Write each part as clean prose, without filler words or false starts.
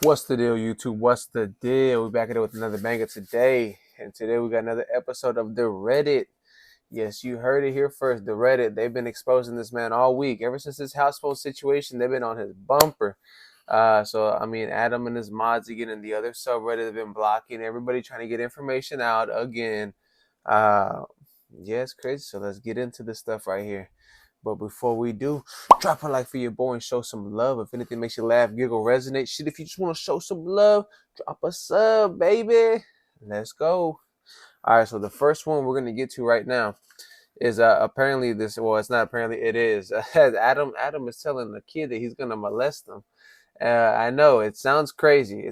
What's the deal, YouTube? What's the deal? We're back at it with another banger today. And today we got another episode of the Reddit. Yes, you heard it here first. The Reddit. They've been exposing this man all week. Ever since this household situation, they've been on his bumper. Adam and his mods again and the other subreddit have been blocking everybody trying to get information out again. Yeah, it's crazy. So let's get into this stuff right here. But before we do, drop a like for your boy and show some love. If anything makes you laugh, giggle, resonate, shit, if you just want to show some love, drop a sub, baby. Let's go. All right, so the first one we're going to get to right now is apparently this, well, it's not apparently, it is. Adam is telling the kid that he's going to molest them. I know, it sounds crazy.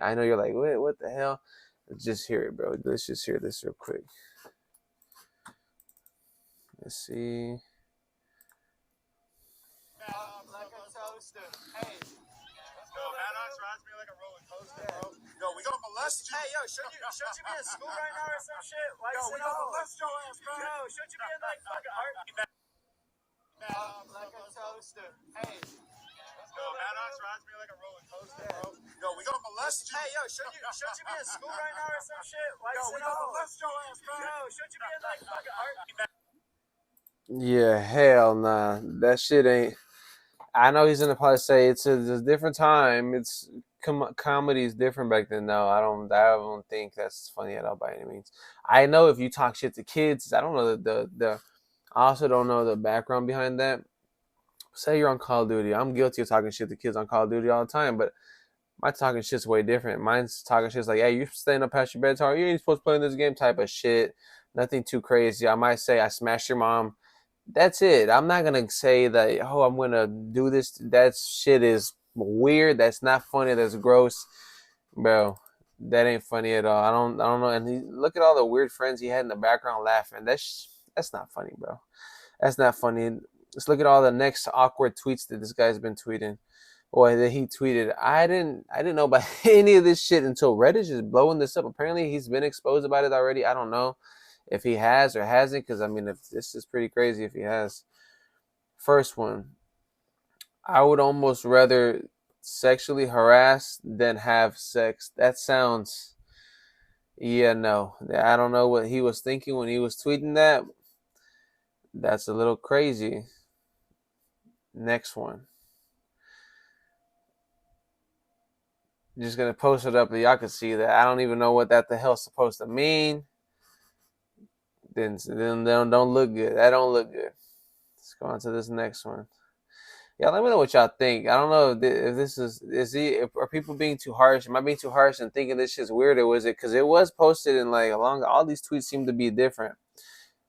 I know you're like, wait, what the hell? Let's just hear it, bro. Let's just hear this real quick. Let's see. Like a toaster. Hey. Let's go. Maddox rides me like a roller coaster, bro. Yo, we gonna molest you. Hey, yo, should you be in school right now or some shit? Like, yo, we gonna molest your ass, bro. Yo, should you be in like fucking art? Like a toaster. Hey. Let's go. Maddox rides me like a roller coaster, bro. Yo, we gonna molest you. Hey, yo, should you be in school right now or some shit? Like, yo, we gonna molest your ass, bro. Yo, should you be in like fucking art? Yeah, hell nah. That shit ain't. I know he's gonna probably say it's a different time. It's comedy is different back then. No, I don't think that's funny at all by any means. I know if you talk shit to kids, I don't know the I also don't know the background behind that. Say you're on Call of Duty. I'm guilty of talking shit to kids on Call of Duty all the time, but my talking shit's way different. Mine's talking shit's like, hey, you're staying up past your bedtime. You ain't supposed to play in this game type of shit. Nothing too crazy. I might say I smashed your mom. That's it. I'm not gonna say that, oh, I'm gonna do this. That shit is weird. That's not funny. That's gross, bro. That ain't funny at all. I don't know. And look at all the weird friends he had in the background laughing. That's not funny, bro. That's not funny. Let's look at all the next awkward tweets that this guy's been tweeting. Boy, that he tweeted. I didn't know about any of this shit until Reddit is blowing this up. Apparently, he's been exposed about it already. I don't know if he has or hasn't, because I mean, if this is pretty crazy if he has. First one, I would almost rather sexually harass than have sex. That sounds, yeah, no. I don't know what he was thinking when he was tweeting that. That's a little crazy. Next one. I'm just gonna post it up so y'all can see that. I don't even know what that the hell's supposed to mean. Then don't look good. That don't look good. Let's go on to this next one. Yeah, let me know what y'all think. I don't know if this are people being too harsh? Am I being too harsh and thinking this shit's weird, or was it because it was posted in like all these tweets seem to be different.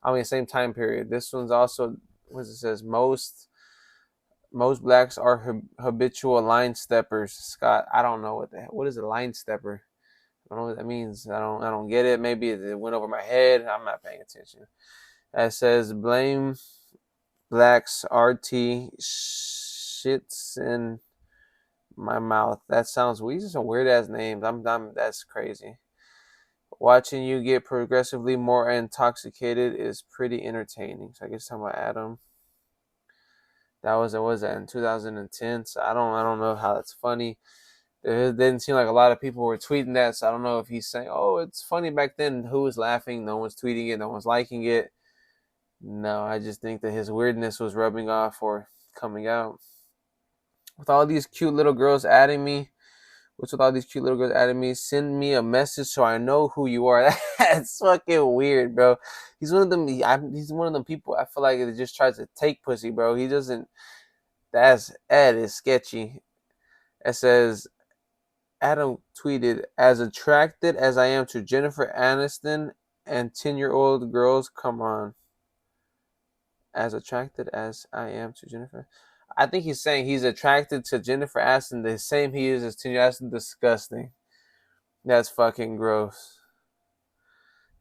I mean, same time period. This one's also, what it says, most blacks are habitual line steppers. Scott, I don't know what is a line stepper. I don't know what that means. I don't get it. Maybe it went over my head. I'm not paying attention. It says blame blacks RT shits in my mouth. That sounds weird. These are some weird ass names. That's crazy. Watching you get progressively more intoxicated is pretty entertaining. So I guess talking about Adam. That was in 2010. So I don't know how that's funny. It didn't seem like a lot of people were tweeting that, so I don't know if he's saying, oh, it's funny back then. Who was laughing? No one's tweeting it. No one's liking it. No, I just think that his weirdness was rubbing off or coming out. With all these cute little girls adding me, send me a message so I know who you are. That's fucking weird, bro. He's one of them. He's one of them people I feel like it just tries to take pussy, bro. He doesn't. That is sketchy. It says, Adam tweeted, as attracted as I am to Jennifer Aniston and 10-year-old girls, come on. As attracted as I am to Jennifer. I think he's saying he's attracted to Jennifer Aniston the same he is as 10-year-old Aniston. Disgusting. That's fucking gross.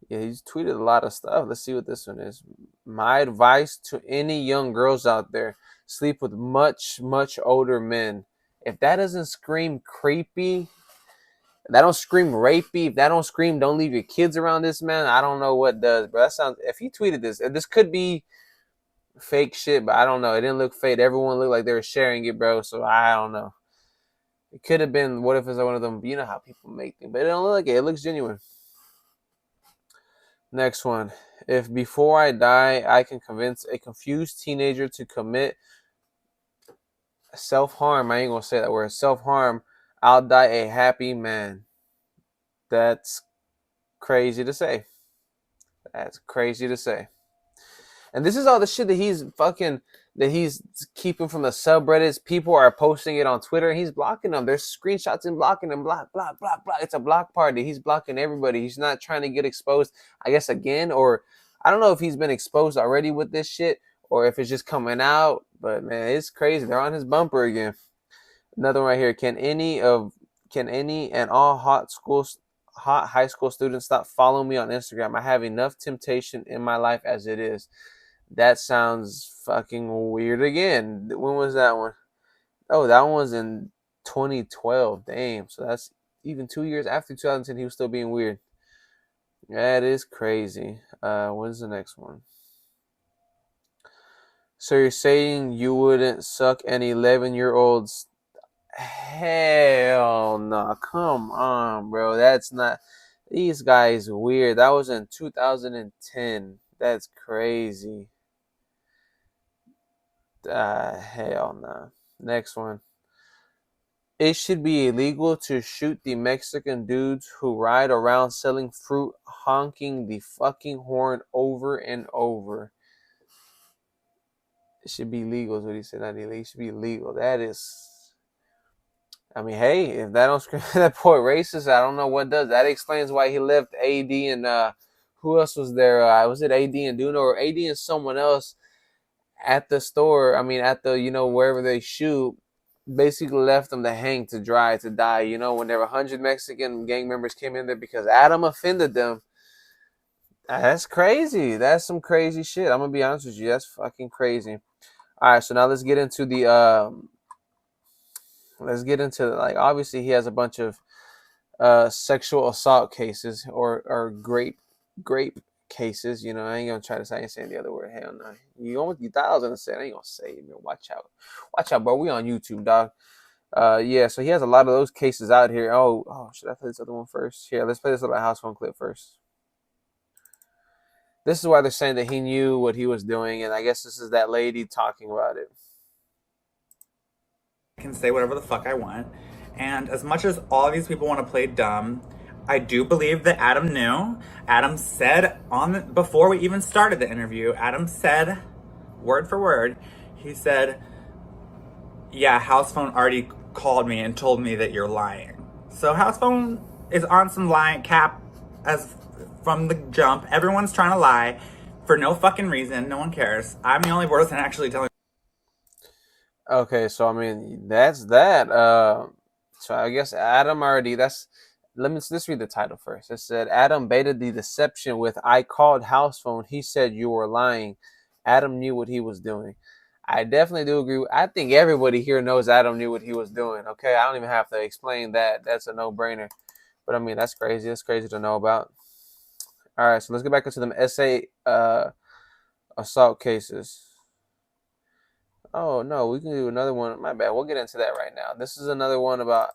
Yeah, he's tweeted a lot of stuff. Let's see what this one is. My advice to any young girls out there, sleep with much, much older men. If that doesn't scream creepy, if that don't scream rapey, if that don't scream don't leave your kids around this man, I don't know what does. But that sounds, if he tweeted this could be fake shit, but I don't know. It didn't look fake. Everyone looked like they were sharing it, bro. So I don't know. It could have been, what if it's one of them, you know how people make things, but it don't look like it. It looks genuine. Next one. If before I die, I can convince a confused teenager to commit self-harm, I ain't gonna say that word, self-harm, I'll die a happy man. That's crazy to say. That's crazy to say. And this is all the shit that he's keeping from the subreddits. People are posting it on Twitter. He's blocking them. There's screenshots and blocking them. Block, block, block, block. It's a block party. He's blocking everybody. He's not trying to get exposed, I guess, again. Or I don't know if he's been exposed already with this shit or if it's just coming out. But man, it's crazy. They're on his bumper again. Another one right here. Can any and all hot high school students stop following me on Instagram? I have enough temptation in my life as it is. That sounds fucking weird again. When was that one? Oh, that one was in 2012. Damn. So that's even 2 years after 2010. He was still being weird. That is crazy. When's the next one? So you're saying you wouldn't suck an 11-year-old's? Hell no. Come on, bro. That's not. These guys weird. That was in 2010. That's crazy. Hell no. Next one. It should be illegal to shoot the Mexican dudes who ride around selling fruit, honking the fucking horn over and over. It should be legal, is what he said. Not illegal. It should be legal. That is. I mean, hey, if that don't scream that boy racist, I don't know what does. That explains why he left AD and who else was there? Was it AD and Duno or AD and someone else at the store? I mean, at the wherever they shoot, basically left them to hang, to dry, to die. When there were 100 Mexican gang members came in there because Adam offended them. That's crazy. That's some crazy shit. I'm gonna be honest with you. That's fucking crazy. All right, so now let's get into like, obviously he has a bunch of sexual assault cases or grape cases. I ain't gonna try to say, I ain't saying the other word. Hell no. You thought I was gonna say it. I ain't gonna say it, man. Watch out, bro. We on YouTube, dog. Yeah, so he has a lot of those cases out here. Oh, should I play this other one first? Here, let's play this little house phone clip first. This is why they're saying that he knew what he was doing, and I guess this is that lady talking about it. I can say whatever the fuck I want. And as much as all these people want to play dumb, I do believe that Adam knew. Adam said before we even started the interview, Adam said, word for word, he said, yeah, house phone already called me and told me that you're lying. So house phone is on some lying cap as from the jump. Everyone's trying to lie for no fucking reason. No one cares. I'm the only person actually telling. Okay, so I mean that's that. So I guess Adam already. Let's read the title first. It said Adam baited the deception with "I called house phone. He said you were lying." Adam knew what he was doing. I definitely do agree. I think everybody here knows Adam knew what he was doing. Okay, I don't even have to explain that. That's a no-brainer. But I mean, that's crazy. That's crazy to know about. All right, so let's get back into them essay assault cases. Oh no, we can do another one. My bad. We'll get into that right now. This is another one about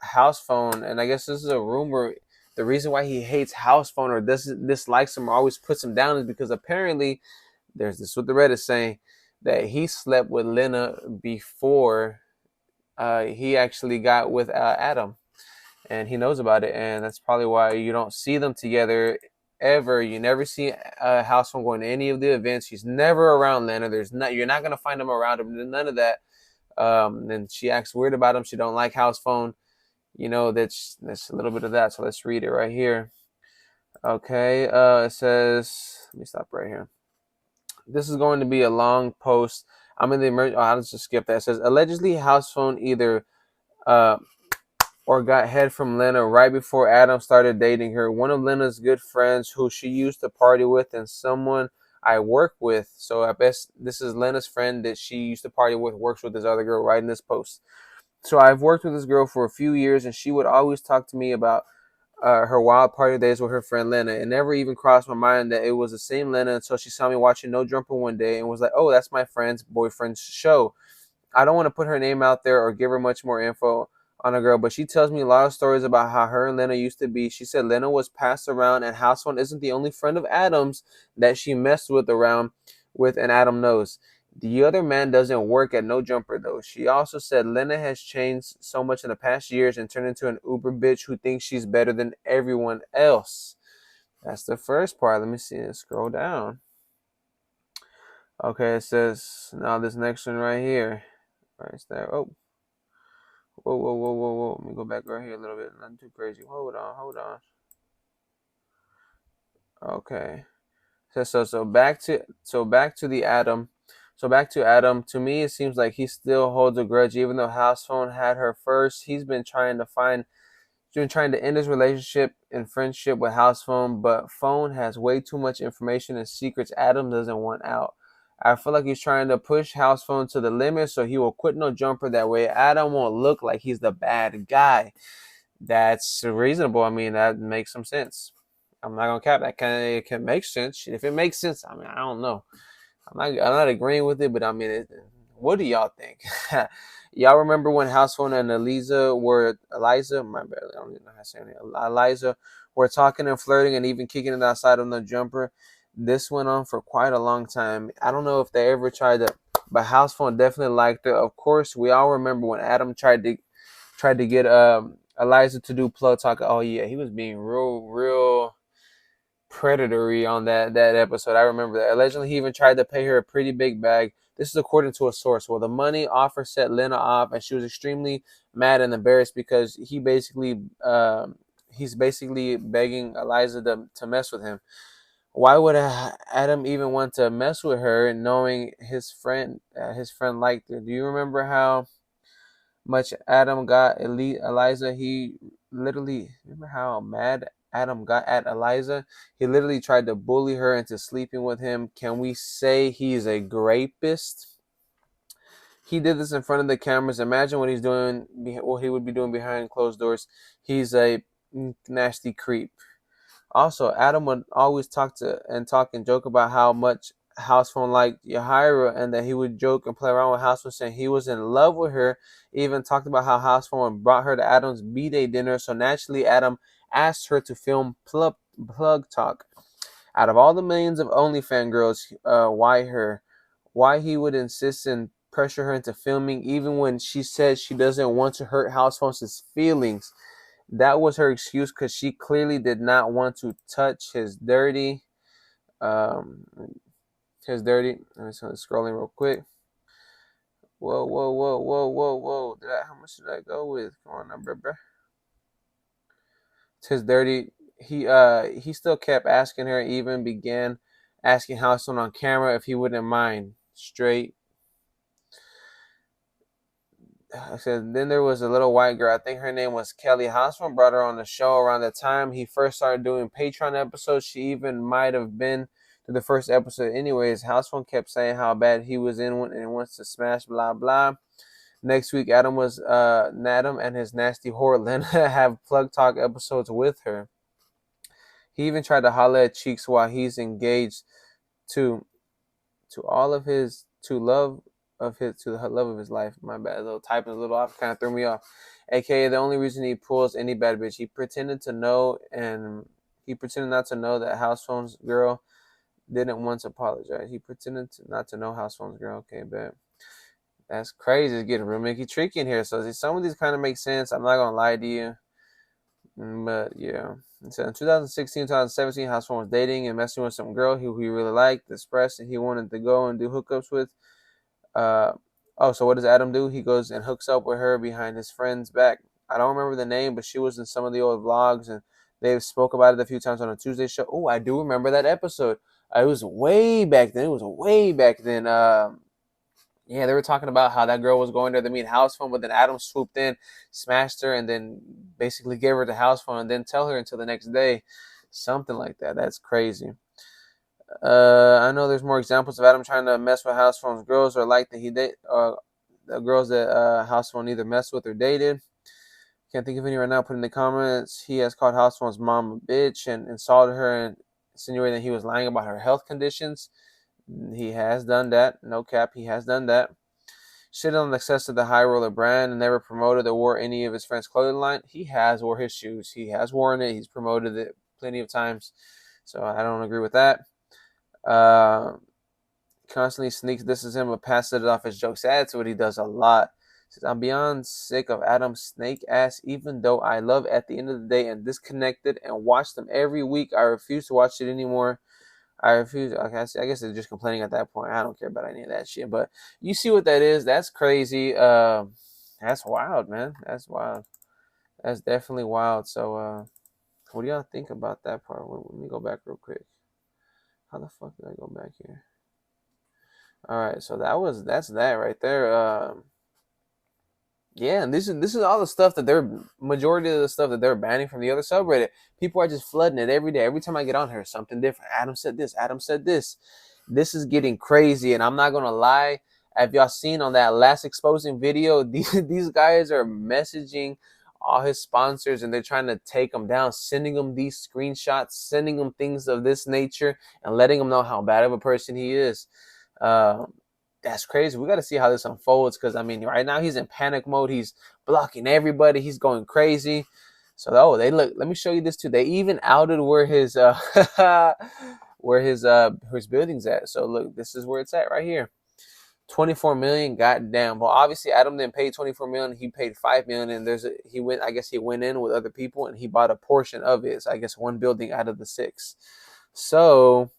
house phone, and I guess this is a rumor. The reason why he hates house phone or dislikes him or always puts him down is because apparently there's this what the Reddit is saying that he slept with Lena before he actually got with Adam, and he knows about it, and that's probably why you don't see them together ever. You never see house phone going to any of the events. She's never around Lena. You're not gonna find him around him. None of that. And she acts weird about him. She don't like house phone. That's a little bit of that. So let's read it right here. Okay. It says, let me stop right here. This is going to be a long post. I'm in the emergency. I'll just skip that. It says allegedly house phone either or got head from Lena right before Adam started dating her. One of Lena's good friends who she used to party with and someone I work with. So I guess this is Lena's friend that she used to party with, works with this other girl writing this post. So I've worked with this girl for a few years and she would always talk to me about her wild party days with her friend Lena. It never even crossed my mind that it was the same Lena until she saw me watching No Jumper one day and was like, oh, that's my friend's boyfriend's show. I don't want to put her name out there or give her much more info on a girl, but she tells me a lot of stories about how her and Lena used to be. She said Lena was passed around, and House Phone isn't the only friend of Adam's that she messed with around with, and Adam knows. The other man doesn't work at No Jumper, though. She also said Lena has changed so much in the past years and turned into an uber bitch who thinks she's better than everyone else. That's the first part. Let me see. Scroll down. Okay, it says, now this next one right here. Right there. Oh, whoa. Let me go back right here a little bit. Not too crazy. Hold on. Okay. So back to the Adam. So back to Adam. To me, it seems like he still holds a grudge, even though House Phone had her first. He's been trying to end his relationship and friendship with House Phone, but Phone has way too much information and secrets Adam doesn't want out. I feel like he's trying to push House Phone to the limit so he will quit No Jumper. That way Adam won't look like he's the bad guy. That's reasonable. I mean, that makes some sense. I'm not gonna cap that. It can make sense. If it makes sense, I mean, I don't know. I'm not agreeing with it, but I mean, what do y'all think? Y'all remember when House Phone and Eliza, my bad, I don't even know how to say it. Eliza were talking and flirting and even kicking it outside of No Jumper. This went on for quite a long time. I don't know if they ever tried to, but House Phone definitely liked it. Of course, we all remember when Adam tried to get Eliza to do plug talk. Oh yeah, he was being real predatory on that episode. I remember that. Allegedly, he even tried to pay her a pretty big bag. This is according to a source. Well, the money offer set Lena off, and she was extremely mad and embarrassed because he's basically begging Eliza to mess with him. Why would Adam even want to mess with her, knowing his friend liked her? Do you remember how much Adam got Eliza? He literally, remember how mad Adam got at Eliza? He literally tried to bully her into sleeping with him. Can we say he's a rapist? He did this in front of the cameras. Imagine what he would be doing behind closed doors. He's a nasty creep. Also, Adam would always talk and joke about how much House Phone liked Yahira, and that he would joke and play around with House Phone, saying he was in love with her. Even talked about how House Phone brought her to Adam's B-Day dinner. So naturally, Adam asked her to film plug talk. Out of all the millions of OnlyFans girls, why her? Why he would insist and pressure her into filming, even when she said she doesn't want to hurt House Phone's feelings. That was her excuse because she clearly did not want to touch his dirty. Um, I'm just scrolling real quick. Whoa. How much did I go with? Come on, number, bro. It's his dirty. He still kept asking her. Even began asking House on camera if he wouldn't mind. Straight. I said, then there was a little white girl. I think her name was Kelly. Houseman brought her on the show around the time he first started doing Patreon episodes. She even might have been to the first episode. Anyways, Houseman kept saying how bad he was in and wants to smash, blah, blah. Next week, Adam and his nasty whore, Lena, have plug talk episodes with her. He even tried to holler at Cheeks while he's engaged to all of his to love of his to the love of his life. My bad, a little typing a little off, kind of threw me off. AKA the only reason he pulls any bad bitch. He pretended not to know that House Phone's girl didn't once apologize. He pretended not to know House Phone's girl. Okay, bet. That's crazy. It's getting real Mickey tricky in here. So some of these kind of make sense. I'm not gonna lie to you. But yeah. So in 2016, 2017, House Phone was dating and messing with some girl who he really liked, expressed and he wanted to go and do hookups with. So what does Adam do? He goes and hooks up with her behind his friend's back. I don't remember the name, but she was in some of the old vlogs, and they spoke about it a few times on a Tuesday show. Oh, I do remember that episode. It was way back then. Yeah, they were talking about how that girl was going there to meet House Phone, but then Adam swooped in, smashed her, and then basically gave her the House Phone and didn't tell her until the next day. Something like that. That's crazy. I know there's more examples of Adam trying to mess with House Phone's girls or like that he date the girls that House Phone either messed with or dated. Can't think of any right now. Put in the comments. He has called House Phone's mom a bitch and insulted her and insinuated that he was lying about her health conditions. He has done that. No cap. He has done that. shitted on the success of the High Roller brand and never promoted or wore any of his friends' clothing line. He has wore his shoes. He has worn it. He's promoted it plenty of times. So I don't agree with that. Constantly sneaks disses him but passes it off as jokes. That's what he does a lot. Says, I'm beyond sick of Adam's snake ass, even though I love at the end of the day and disconnected and watch them every week. I refuse to watch it anymore. I refuse. Okay, I guess they're just complaining at that point. I don't care about any of that shit. But you see what that is? That's crazy. That's wild, man. That's wild. That's definitely wild. So, what do y'all think about that part? Let me go back real quick. How the fuck did I go back here? All right, so that's that right there. Yeah, and this is all the stuff that they're majority of the stuff that they're banning from the other subreddit. People are just flooding it every day. Every time I get on here, something different. Adam said this. Adam said this. This is getting crazy, and I'm not gonna lie. Have y'all seen on that last exposing video? These guys are messaging all his sponsors, and they're trying to take them down, sending them these screenshots, sending them things of this nature, and letting them know how bad of a person he is. Uh, that's crazy. We got to see how this unfolds because, I mean, right now he's in panic mode. He's blocking everybody. He's going crazy. So, oh, they look. Let me show you this too. They even outed where his where his building's at. So look, this is where it's at right here. 24 million. Goddamn. Well, obviously Adam didn't pay 24 million. He paid 5 million, and he went. I guess he went in with other people and he bought a portion of it. So I guess one building out of the 6. So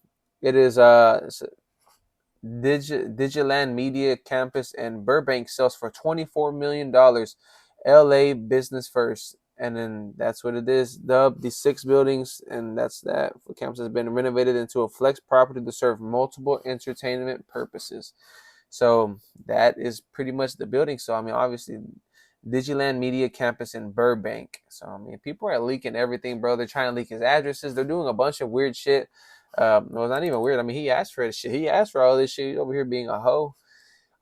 it is Digiland Media Campus in Burbank sells for $24 million. LA business first. And then that's what it is. The 6 buildings, and that's that. The campus has been renovated into a flex property to serve multiple entertainment purposes. So that is pretty much the building. So, I mean, obviously, Digiland Media Campus in Burbank. So, I mean, people are leaking everything, bro. They're trying to leak his addresses. They're doing a bunch of weird shit. Well, it's not even weird. I mean, he asked for this shit. He asked for all this shit. He's over here being a hoe.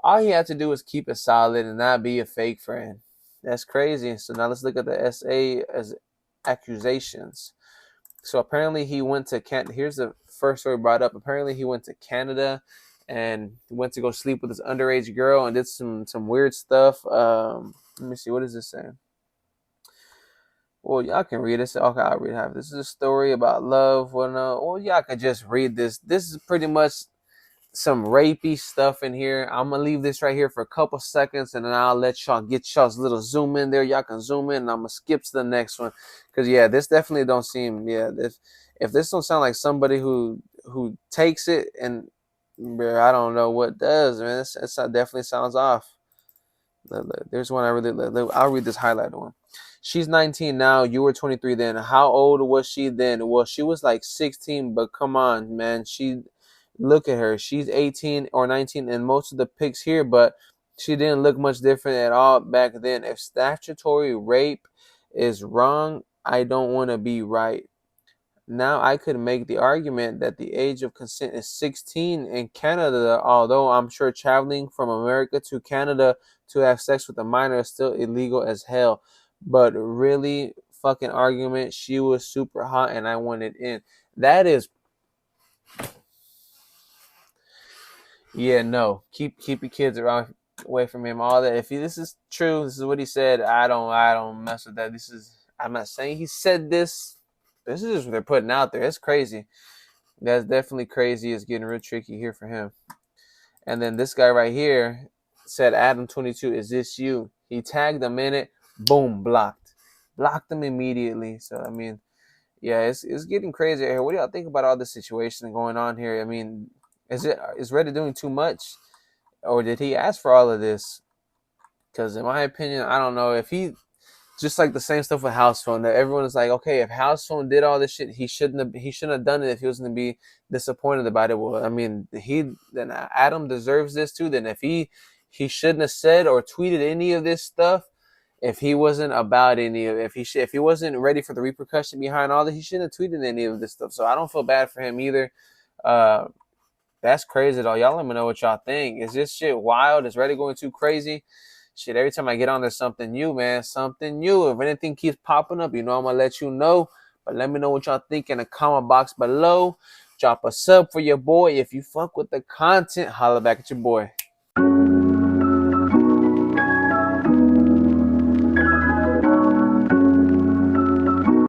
All he had to do was keep it solid and not be a fake friend. That's crazy. So now let's look at the SA as accusations. So apparently he went to Canada. Here's the first story brought up. Apparently he went to Canada and went to go sleep with this underage girl and did some weird stuff. Let me see. What is this saying? Well, y'all can read this. Okay, I'll read half. This is a story about love. Well, y'all can just read this. This is pretty much some rapey stuff in here. I'm gonna leave this right here for a couple seconds, and then I'll let y'all get y'all's little zoom in there. Y'all can zoom in, and I'm gonna skip to the next one, cause yeah, this definitely don't seem if this don't sound like somebody who takes it, and I don't know what does, man. It definitely sounds off. There's one I really. I'll read this highlighted one. She's 19 now. You were 23 then. How old was she then? Well, she was like 16, but come on, man. Look at her. She's 18 or 19 in most of the pics here, but she didn't look much different at all back then. If statutory rape is wrong, I don't want to be right. Now I could make the argument that the age of consent is 16 in Canada, although I'm sure traveling from America to Canada to have sex with a minor is still illegal as hell. But really, fucking argument, she was super hot and I wanted in. That is, yeah, no. Keep your kids away from him. All that. If this is true, this is what he said. I don't mess with that. I'm not saying he said this. This is just what they're putting out there. It's crazy. That's definitely crazy. It's getting real tricky here for him. And then this guy right here said, ADAM22, is this you? He tagged him in it. Boom, blocked. Blocked him immediately. So, I mean, yeah, it's getting crazy here. What do y'all think about all this situation going on here? I mean, is Reddit doing too much? Or did he ask for all of this? Because in my opinion, I don't know if he... Just like the same stuff with House Phone, that everyone is like, okay, if House Phone did all this shit, he shouldn't have done it if he was going to be disappointed about it. Well, I mean, then Adam deserves this too. Then if he shouldn't have said or tweeted any of this stuff, if he wasn't about any of it, if he wasn't ready for the repercussion behind all that, he shouldn't have tweeted any of this stuff. So I don't feel bad for him either. That's crazy though. Y'all let me know what y'all think. Is this shit wild? Is Reddit going too crazy? Shit, every time I get on, there's something new, man. Something new. If anything keeps popping up, you know I'm going to let you know. But let me know what y'all think in the comment box below. Drop a sub for your boy. If you fuck with the content, holla back at your boy.